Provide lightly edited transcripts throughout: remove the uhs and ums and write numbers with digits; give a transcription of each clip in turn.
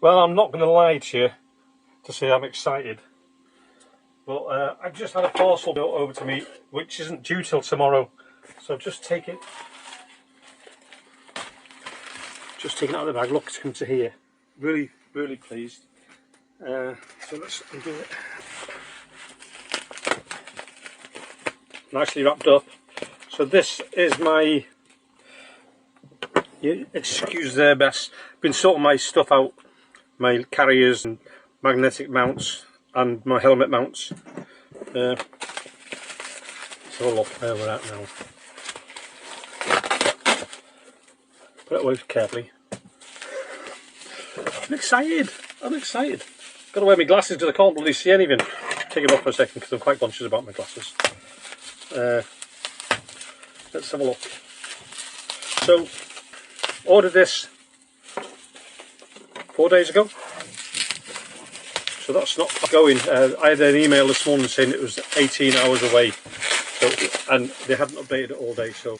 Well, I'm not going to lie to you to say I'm excited, but I've just had a parcel built over to me which isn't due till tomorrow, so just take it out of the bag. Look, it's come to here. Really, really pleased. So let's undo it. Nicely wrapped up. So this is my, excuse their best, been sorting my stuff out, my carriers and magnetic mounts and my helmet mounts. Let's have a look where we're at now. Put it away carefully. I'm excited. Got to wear my glasses because I can't really see anything. Take them off for a second because I'm quite conscious about my glasses. Let's have a look. So, ordered this 4 days ago. So that's not going. I had an email this morning saying it was 18 hours away. So, and they hadn't updated it all day, so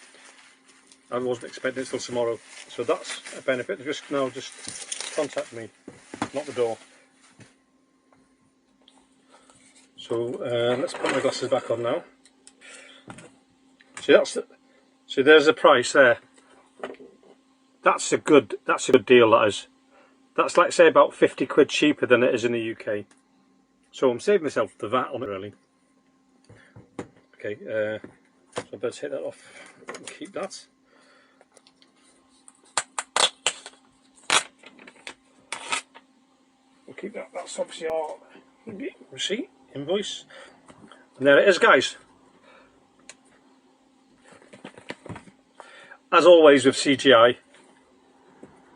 I wasn't expecting it till tomorrow. So that's a benefit. They just contact me, not the door. So let's put my glasses back on now. See, there's the price there. That's a good deal. That is. That's like say about 50 quid cheaper than it is in the UK. So I'm saving myself the VAT on it really. Okay, so I better take that off and keep that. We'll keep that. That's obviously our receipt, invoice. And there it is, guys. As always with CGI,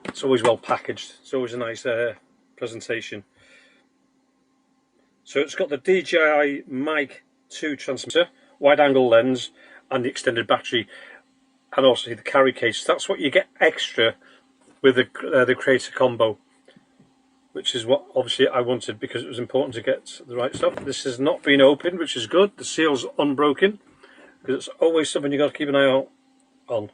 it's always well packaged. It's always a nice presentation. So it's got the DJI Mic 2 transmitter, wide angle lens and the extended battery, and also the carry case. That's what you get extra with the Creator combo, which is what obviously I wanted because it was important to get the right stuff. This has not been opened, which is good. The seal's unbroken because it's always something you've got to keep an eye out on.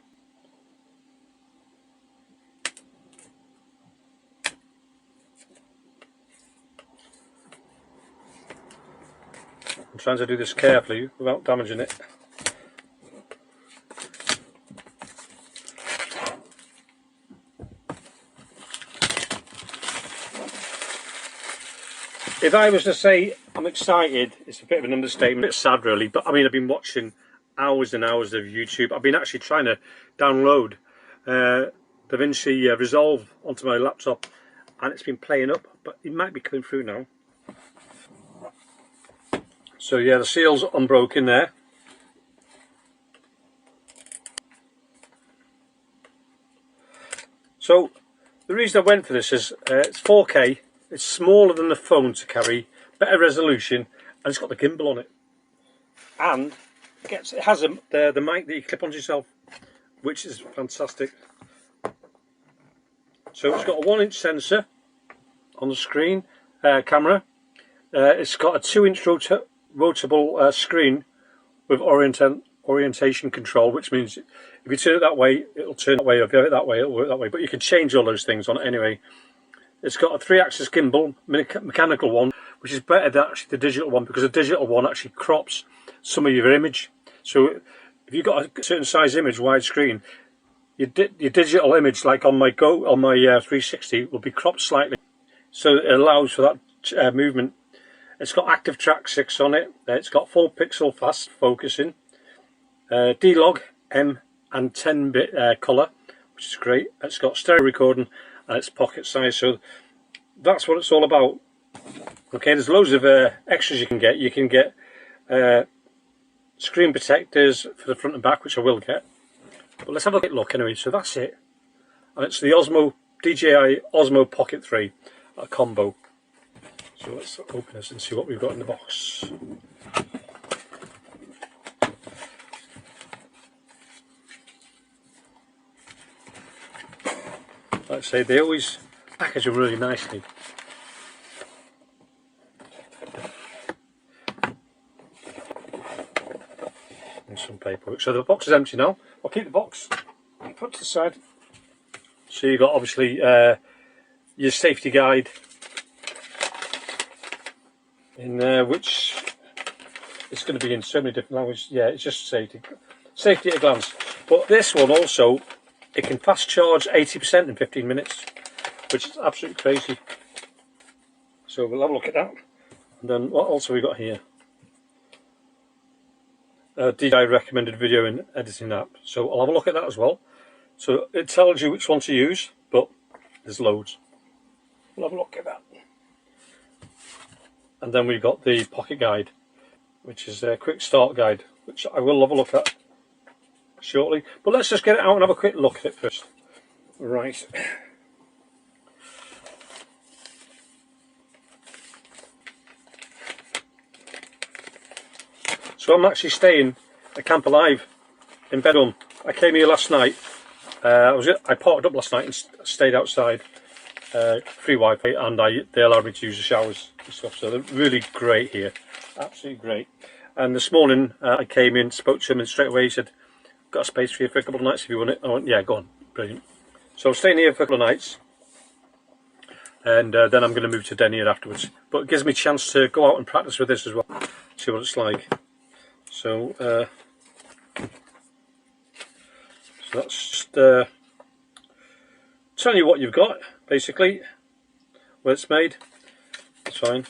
I'm trying to do this carefully without damaging it. If I was to say I'm excited, it's a bit of an understatement. A bit sad really, but I mean I've been watching hours and hours of YouTube. I've been actually trying to download DaVinci Resolve onto my laptop and it's been playing up, but it might be coming through now. So yeah, the seal's unbroken there. So the reason I went for this is it's 4K, it's smaller than the phone to carry, better resolution, and it's got the gimbal on it. And it has the mic that you clip onto yourself, which is fantastic. So it's got a 1-inch sensor on the screen, camera. It's got a 2-inch rotable screen with orientation control, which means if you turn it that way, it'll turn that way. If you have it that way, it'll work that way. But you can change all those things on it anyway. It's got a 3-axis gimbal, mechanical one, which is better than actually the digital one because the digital one actually crops some of your image. So if you've got a certain size image, widescreen, your digital image, like on my 360, will be cropped slightly. So it allows for that movement. It's got Active Track 6 on it. It's got 4 pixel fast focusing, D-Log, M and 10-bit colour, which is great. It's got stereo recording and it's pocket size. So that's what it's all about. Okay, there's loads of extras you can get. You can get screen protectors for the front and back, which I will get. But let's have a look anyway. So that's it. And it's the DJI Osmo Pocket 3, a combo. So let's open this and see what we've got in the box. Like I say, they always package them really nicely. And some paperwork. So the box is empty now. I'll keep the box and put it to the side. So you've got obviously your safety guide in there, which is going to be in so many different languages. Yeah, it's just safety at a glance. But this one also, it can fast charge 80% in 15 minutes, which is absolutely crazy. So we'll have a look at that. And then what else have we got here? DJI recommended video and editing app. So I'll have a look at that as well. So it tells you which one to use, but there's loads. We'll have a look at that. And then we've got the pocket guide, which is a quick start guide, which I will have a look at shortly. But let's just get it out and have a quick look at it first. Right. So I'm actually staying at Camp Alive in Bedham. I came here last night. I parked up last night and stayed outside. Free Wi-Fi, and they allowed me to use the showers and stuff. So they're really great here, absolutely great. And this morning I came in, spoke to him, and straight away he said, "Got a space for you for a couple of nights if you want it." I went, "Yeah, go on, brilliant." So I'm staying here for a couple of nights, and then I'm going to move to Denny afterwards. But it gives me a chance to go out and practice with this as well, see what it's like. So that's just telling you what you've got, basically, where it's made. That's fine.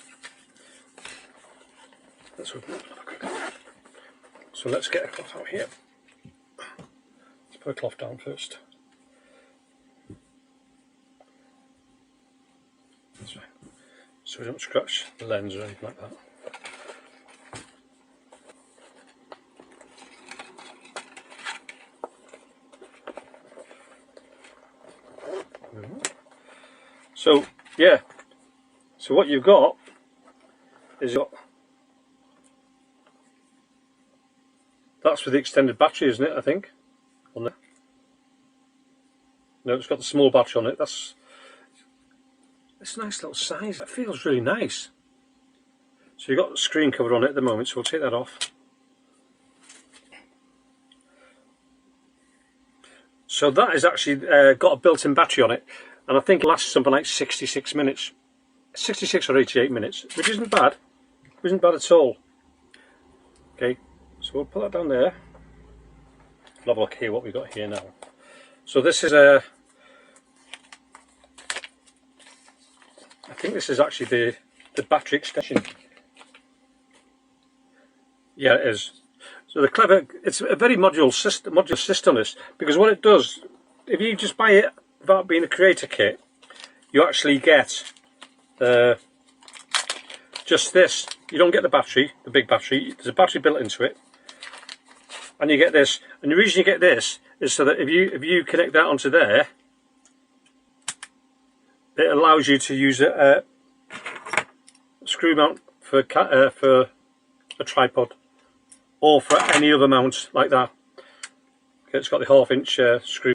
Let's open it up a quick. So let's get a cloth out here. Let's put a cloth down first. That's fine. So we don't scratch the lens or anything like that. So yeah, so what you've got is that's with the extended battery, isn't it? I think on there. No, it's got the small battery on it. It's a nice little size. It feels really nice. So you've got the screen cover on it at the moment, so we'll take that off. So that is actually got a built-in battery on it, and I think it lasts something like 66 minutes. 66 or 88 minutes, which isn't bad. Isn't bad at all. Okay, so we'll put that down there. We'll have a look here what we've got here now. So this is I think this is actually the battery extension. Yeah, it is. So it's a very modular system this, because what it does, if you just buy it without being a creator kit, you actually get just this. You don't get the battery, the big battery. There's a battery built into it, and you get this. And the reason you get this is so that if you connect that onto there, it allows you to use a screw mount for a tripod, or for any other mount like that. Okay, it's got the 1/2-inch screw.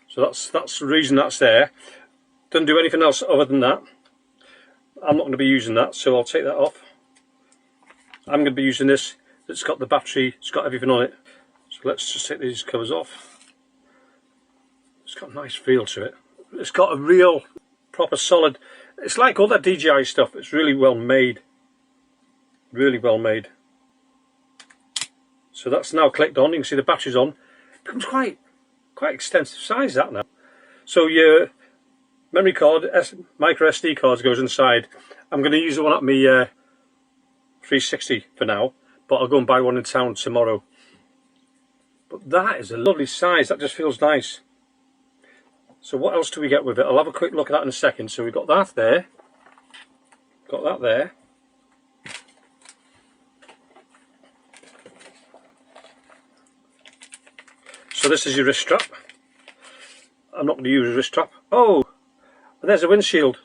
So that's the reason that's there. Doesn't do anything else other than that. I'm not going to be using that, so I'll take that off. I'm going to be using this. It's got the battery, it's got everything on it. So let's just take these covers off. It's got a nice feel to it. It's got a real, proper solid, it's like all that DJI stuff. It's really well made. Really well made. So that's now clicked on. You can see the battery's on. It becomes quite extensive size, that now. So your memory card, micro SD cards, goes inside. I'm going to use the one at my 360 for now, but I'll go and buy one in town tomorrow. But that is a lovely size. That just feels nice. So what else do we get with it? I'll have a quick look at that in a second. So we've got that there. Got that there. So this is your wrist strap. I'm not going to use a wrist strap. Oh, and there's a windshield.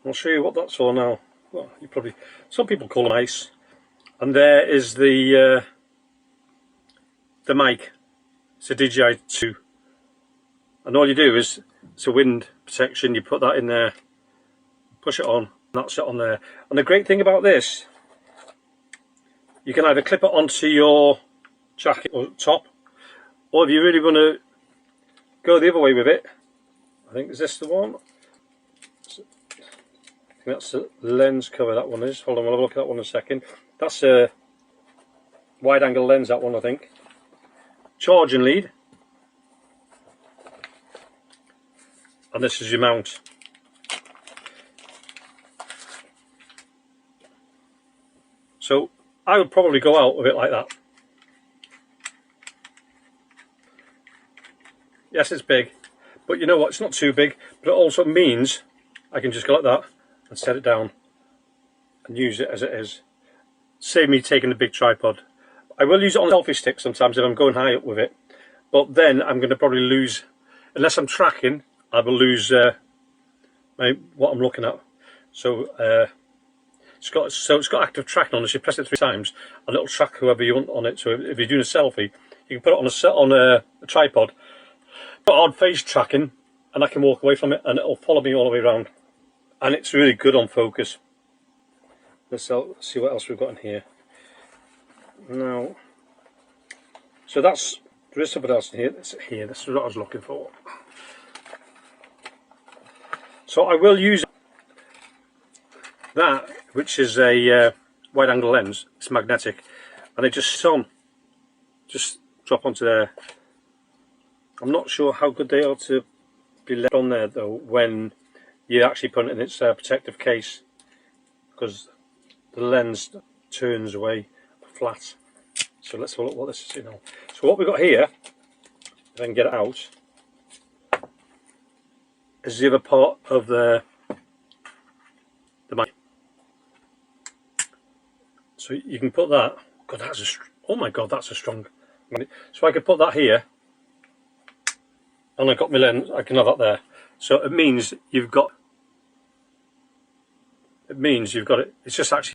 I'll show you what that's for now. Well, some people call them ice. And there is the mic. It's a DJI 2. And all you do is, it's a wind protection, you put that in there, push it on, and that's it on there. And the great thing about this, you can either clip it onto your jacket or top, or if you really want to go the other way with it, I think, is this the one? I think that's the lens cover, that one is. Hold on, we'll have a look at that one in a second. That's a wide angle lens, that one, I think. Charging lead. And this is your mount. So I would probably go out with it like that. Yes, it's big, but you know what, it's not too big, but it also means I can just go like that and set it down and use it as it is. Save me taking a big tripod. I will use it on a selfie stick sometimes if I'm going high up with it, but then I'm going to probably lose, unless I'm tracking, I will lose what I'm looking at. So it's got active tracking on it. So you press it 3 times and it'll track whoever you want on it. So if you're doing a selfie, you can put it on a tripod, put on face tracking, and I can walk away from it and it'll follow me all the way around. And it's really good on focus. Let's see what else we've got in here. Now, so there is something else in here. This is what I was looking for. So I will use that, which is a wide angle lens. It's magnetic, and it just drop onto there. I'm not sure how good they are to be left on there though when you actually put it in its protective case, because the lens turns away flat. So let's have a look what this is, you know. So what we've got here, if I can get it out, is the other part of the mic. So you can put that. God, oh my God, that's a strong. So I could put that here, and I've got my lens. I can have that there. So it means you've got. It means you've got it. It's just actually